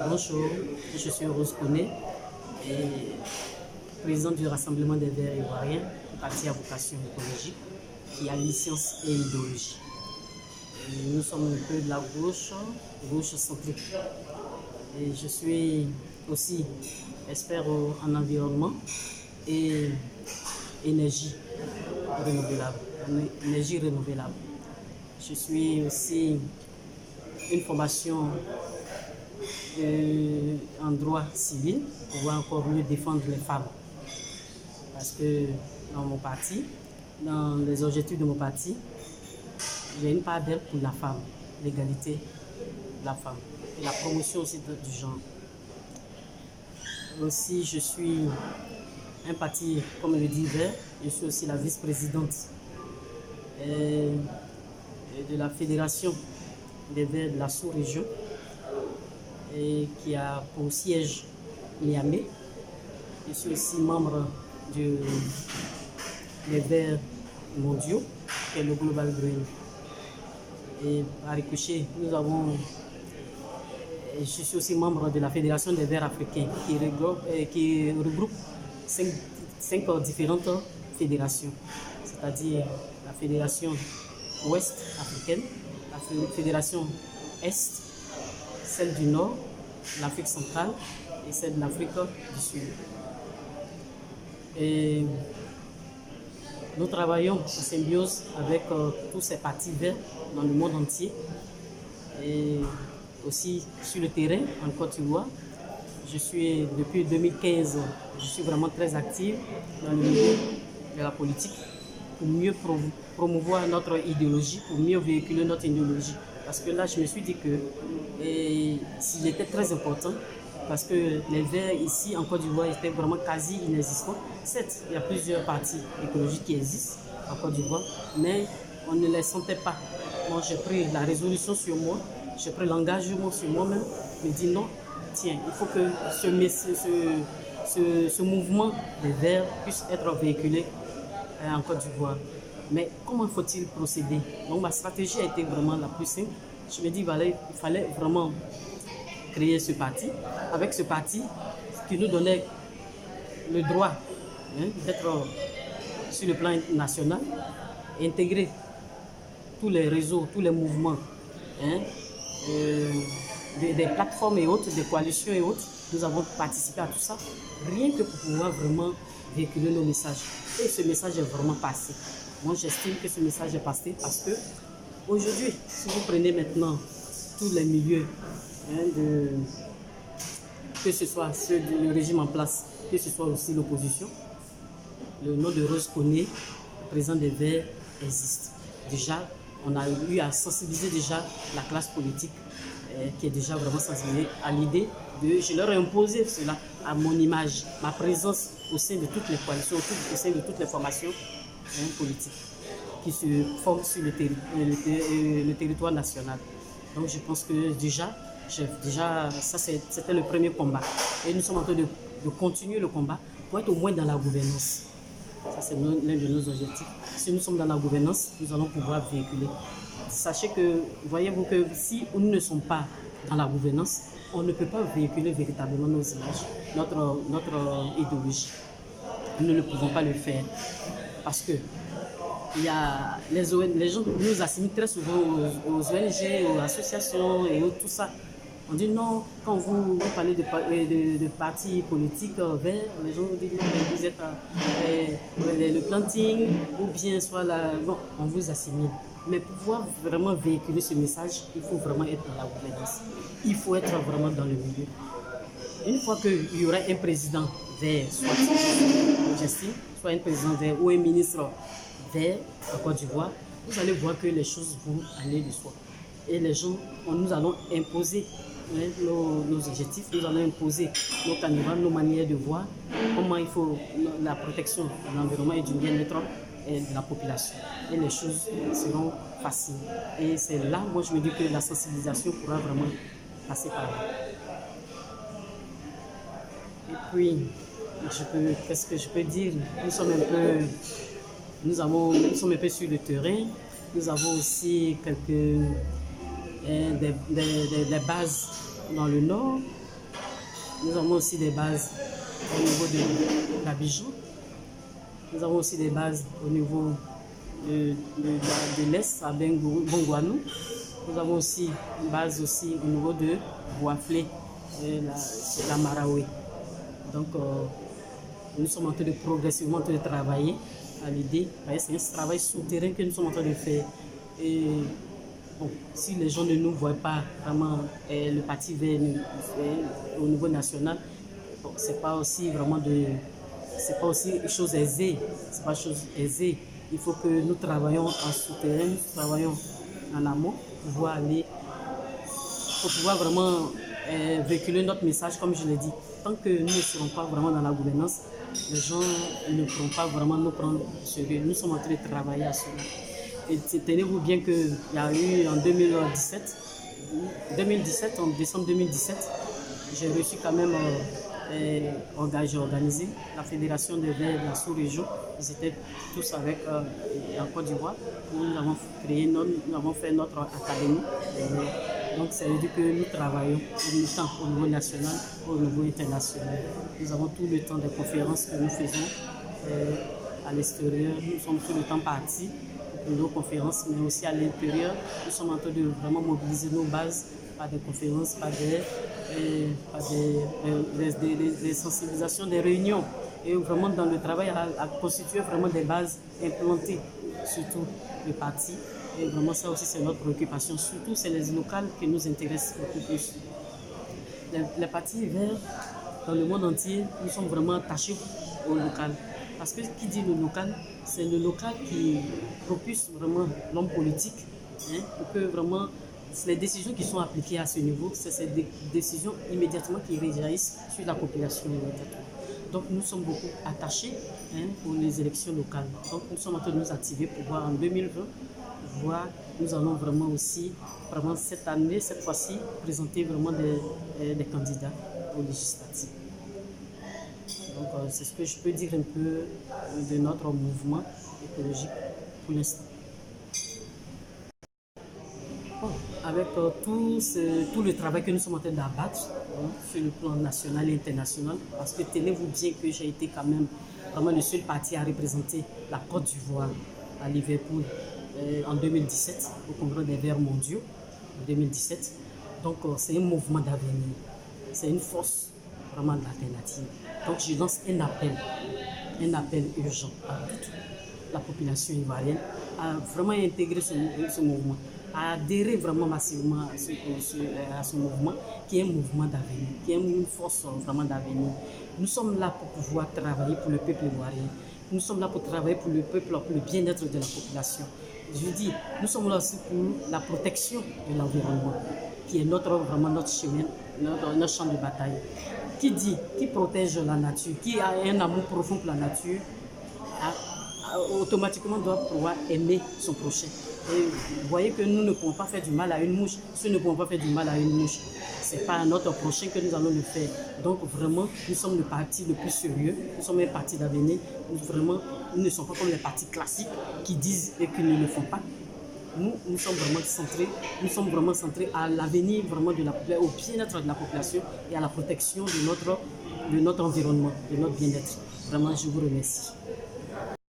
Bonjour, je suis Rose Koné, présidente du Rassemblement des Verts Ivoiriens, parti à vocation écologique, qui allie science et idéologie. Et nous sommes un peu de la gauche centrique. Et je suis aussi expert en environnement et énergie renouvelable. Je suis aussi une formation en droit civil pour pouvoir encore mieux défendre les femmes. Parce que dans mon parti, dans les objectifs de mon parti, j'ai une part d'aide pour la femme, l'égalité de la femme et la promotion aussi du genre. Aussi, je suis un parti, comme le dit Vert, je suis aussi la vice-présidente de la Fédération des Verts de la sous-région et qui a pour siège Niamey. Je suis aussi membre des Verts mondiaux, qui est le Global Green. Et à ricochet, je suis aussi membre de la Fédération des Verts africains qui regroupe cinq différentes fédérations, c'est-à-dire la Fédération Ouest africaine, la Fédération Est, celle du Nord, l'Afrique centrale et celle de l'Afrique du Sud. Et nous travaillons en symbiose avec tous ces partis verts dans le monde entier et aussi sur le terrain en Côte d'Ivoire. Depuis 2015, je suis vraiment très active dans le milieu de la politique pour mieux promouvoir notre idéologie, pour mieux véhiculer notre idéologie. Parce que là, je me suis dit que s'il était très important, parce que les Verts ici en Côte d'Ivoire étaient vraiment quasi inexistants. Certes, il y a plusieurs partis écologiques qui existent en Côte d'Ivoire, mais on ne les sentait pas. Moi, j'ai pris la résolution sur moi, j'ai pris l'engagement sur moi-même, me dis non, tiens, il faut que ce mouvement des Verts puisse être véhiculé en Côte d'Ivoire. Mais comment faut-il procéder? Donc ma stratégie a été vraiment la plus simple. Je me dis il fallait vraiment créer ce parti. Avec ce parti qui nous donnait le droit d'être sur le plan national, intégrer tous les réseaux, tous les mouvements, des plateformes et autres, des coalitions et autres. Nous avons participé à tout ça, rien que pour pouvoir vraiment véhiculer nos messages. Et ce message est vraiment passé. Moi, j'estime que ce message est passé parce que aujourd'hui, si vous prenez maintenant tous les milieux, que ce soit ceux du régime en place, que ce soit aussi l'opposition, le nom de Rose Koné, président des Verts, existe. Déjà, on a eu à sensibiliser déjà la classe politique qui est déjà vraiment sensibilisée à l'idée je leur ai imposé cela à mon image, ma présence au sein de toutes les coalitions, au sein de toutes les formations politiques qui se forment sur le territoire national. Donc je pense que déjà ça c'était le premier combat. Et nous sommes en train de continuer le combat pour être au moins dans la gouvernance. Ça c'est l'un de nos objectifs. Si nous sommes dans la gouvernance, nous allons pouvoir véhiculer. Sachez que, voyez-vous que si nous ne sommes pas dans la gouvernance, on ne peut pas véhiculer véritablement nos images, notre idéologie. Nous ne pouvons pas le faire parce que les gens nous assimilent très souvent aux ONG, aux associations et tout ça. On dit non, quand vous parlez de partis politiques verts, les gens vous disent que vous êtes le planting ou bien soit bon, on vous assimile. Mais pour pouvoir vraiment véhiculer ce message, il faut vraiment être dans la gouvernance. Il faut être vraiment dans le milieu. Une fois qu'il y aura un président vert, soit un président vert ou un ministre vert en Côte d'Ivoire, vous allez voir que les choses vont aller de soi. Et les gens, nous allons imposer nos objectifs, nous allons imposer nos canevas, nos manières de voir, comment il faut la protection de l'environnement et du bien-être de la population. Et les choses seront faciles. Et c'est là, moi je me dis que la sensibilisation pourra vraiment passer par là. Et puis, qu'est-ce que je peux dire? Nous sommes un peu sur le terrain. Nous avons aussi des bases dans le nord. Nous avons aussi des bases au niveau de l'Abidjan. Nous avons aussi des bases au niveau de l'Est, à Bongouanou. Nous avons aussi une base aussi au niveau de Bouaflé, la Maraoué. Donc, nous sommes en train de progressivement en train de travailler à l'idée. C'est un travail souterrain que nous sommes en train de faire. Et bon, si les gens ne nous voient pas vraiment le parti vert au niveau national, bon, c'est pas aussi vraiment c'est pas aussi chose aisée. C'est pas chose aisée. Il faut que nous travaillons en souterrain, nous travaillons en amont pour pouvoir vraiment véhiculer notre message, comme je l'ai dit. Tant que nous ne serons pas vraiment dans la gouvernance, les gens ne pourront pas vraiment nous prendre au sérieux. Nous sommes en train de travailler à cela. Et tenez-vous bien qu'il y a eu en 2017, en décembre 2017, j'ai reçu quand même organisé la Fédération des Verts de la sous-région. Ils étaient tous avec en Côte d'Ivoire. Nous avons fait notre académie. Donc, ça veut dire que nous travaillons tant au niveau national qu'au niveau international. Nous avons tout le temps des conférences que nous faisons à l'extérieur. Nous sommes tout le temps partis pour nos conférences, mais aussi à l'intérieur. Nous sommes en train de vraiment mobiliser nos bases par des conférences, par des sensibilisations, des réunions. Et vraiment dans le travail à constituer vraiment des bases implantées, surtout le parti. Et vraiment ça aussi c'est notre préoccupation. Surtout c'est les locales qui nous intéressent beaucoup plus. Les partis verts dans le monde entier, nous sommes vraiment attachés au local. Parce que qui dit le local, c'est le local qui propulse vraiment l'homme politique, pour que vraiment les décisions qui sont appliquées à ce niveau, c'est ces décisions immédiatement qui réagissent sur la population immédiatement. Donc nous sommes beaucoup attachés pour les élections locales. Donc nous sommes en train de nous activer pour voir en 2020, nous allons vraiment aussi, vraiment cette année, cette fois-ci, présenter vraiment des candidats aux législatives. Donc c'est ce que je peux dire un peu de notre mouvement écologique pour l'instant. Bon, avec tout le travail que nous sommes en train d'abattre sur le plan national et international, parce que tenez-vous bien que j'ai été quand même vraiment le seul parti à représenter la Côte d'Ivoire à Liverpool en 2017, au Congrès des Verts mondiaux, en 2017. Donc c'est un mouvement d'avenir, c'est une force vraiment d'alternative. Donc je lance un appel urgent à toute la population ivoirienne à vraiment intégrer ce mouvement, à adhérer vraiment massivement à ce mouvement qui est un mouvement d'avenir, qui est une force vraiment d'avenir. Nous sommes là pour pouvoir travailler pour le peuple ivoirien. Nous sommes là pour travailler pour le peuple, pour le bien-être de la population. Je dis, nous sommes là aussi pour la protection de l'environnement, qui est vraiment notre chemin, notre champ de bataille. Qui protège la nature, qui a un amour profond pour la nature, automatiquement doit pouvoir aimer son prochain. Et vous voyez que nous ne pouvons pas faire du mal à une mouche. Si nous ne pouvons pas faire du mal à une mouche, ce n'est pas à notre prochain que nous allons le faire. Donc vraiment, nous sommes le parti le plus sérieux, nous sommes un parti d'avenir. Nous ne sommes pas comme les partis classiques qui disent et qui ne le font pas. Nous sommes vraiment centrés à l'avenir vraiment de la population, au bien-être de la population et à la protection de notre environnement, de notre bien-être. Vraiment, je vous remercie.